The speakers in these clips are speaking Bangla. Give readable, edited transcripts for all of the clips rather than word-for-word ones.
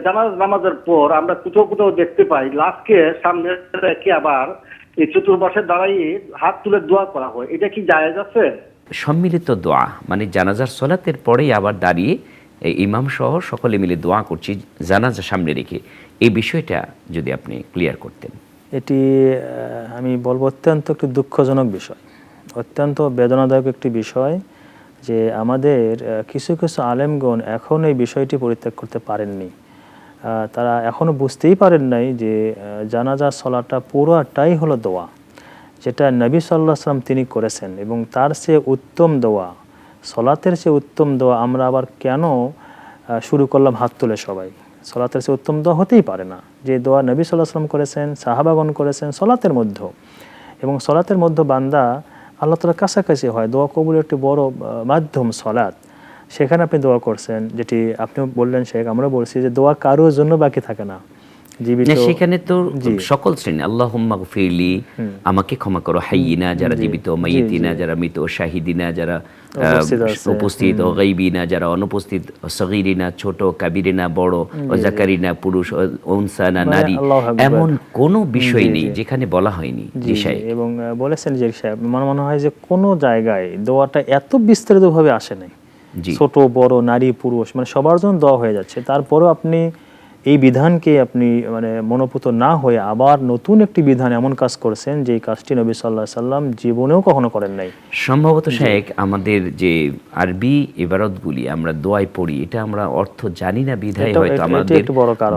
জানাজ নামাজের পর আমরা কোথাও কোথাও দেখতে পাই লাশকে সামনে রেখে আবার এই চতুর্পাশে দাঁড়াইয়ে হাত তুলে দোয়া করা হয়, এটা কি জায়েজ আছে? সম্মিলিত দোয়া মানে জানাজার সলাতের পরেই আবার দাঁড়িয়ে ইমাম সহ সকলে মিলে দোয়া করছি জানাজা সামনে রেখে, এই বিষয়টা যদি আপনি ক্লিয়ার করতেন। এটি আমি বলবো অত্যন্ত একটি দুঃখজনক বিষয়, অত্যন্ত বেদনাদায়ক একটি বিষয় যে আমাদের কিছু কিছু আলেমগণ এখন এই বিষয়টি পরিত্যাগ করতে পারেননি। তারা এখনও বুঝতেই পারেন নাই যে জানাজা সলাটা পুরোটাই হলো দোয়া, যেটা নবী সাল্লাল্লাহু আলাইহি ওয়াসাল্লাম তিনি করেছেন, এবং তার চেয়ে উত্তম দোয়া, সলাতের চেয়ে উত্তম দোয়া আমরা আবার কেন শুরু করলাম হাত তুলে সবাই? সলাতের চেয়ে উত্তম দোয়া হতেই পারে না। যে দোয়া নবী সাল্লাল্লাহু আলাইহি ওয়াসাল্লাম করেছেন, সাহাবাগণ করেছেন সলাতের মধ্যে, এবং সলাতের মধ্যে বান্দা আল্লাহ তাআলার কাছাকাছি হয়, দোয়া কবুলের একটি বড় মাধ্যম সলাত। সেখানে আপনি দোয়া করছেন, যেটি আপনি বললেন শেখ, আমরা বলছি যে দোয়া কারোর জন্য বাকি থাকে না। সেখানে তো সকল শ্রেণী, আল্লাহুম্মা গফিরলি, আমাকে ক্ষমা করো, হাইয়িনা যারা জীবিত, মাইয়িতিনা যারা মৃত, শাহিদিনা যারা উপস্থিত, ও গাইবিনা যারা অনুপস্থিত, সগীরিনা ছোট, কাবিরিনা বড়, ও জাকারিনা পুরুষ, উনসানা নারী, এমন কোনো বিষয় নেই যেখানে বলা হয়নি। এবং বলেছেন যে সাহেব, মনে হয় যে কোনো জায়গায় দোয়াটা এত বিস্তারিতভাবে আসে নাই, ছোট বড় নারী পুরুষ মানে সবার জন্য দোয়া হয়ে যাচ্ছে। তারপরেও আপনি এই বিধানকে আপনি মানে মনোপুত না হয়ে আবার নতুন একটি বিধান এমন কাজ করছেন যে কাজটি নবী সাল্লাল্লাহু আলাইহি সাল্লাম জীবনেও কখনো করেন নাই। সম্ভবত শেখ আমাদের যে আরবি ইবারতগুলি আমরা দোয়ায় পড়ি, এটা আমরা অর্থ জানি না বিধায় হয়তো আমাদের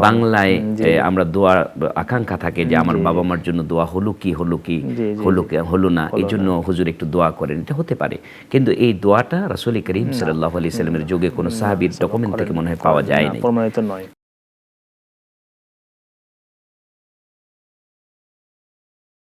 বাংলায় আমরা দোয়া আকাঙ্ক্ষা থাকে যে আমার বাবা মার জন্য দোয়া হলো কি হলো না, এই জন্য হুজুর একটু দোয়া করেন, এটা হতে পারে। কিন্তু এই দোয়াটা রাসূল করিম সাল্লাল্লাহু আলাইহি সাল্লামের যুগে কোনো সাহাবীর ডকুমেন্ট থেকে মনে হয় পাওয়া যায় না, প্রমাণিত নয়।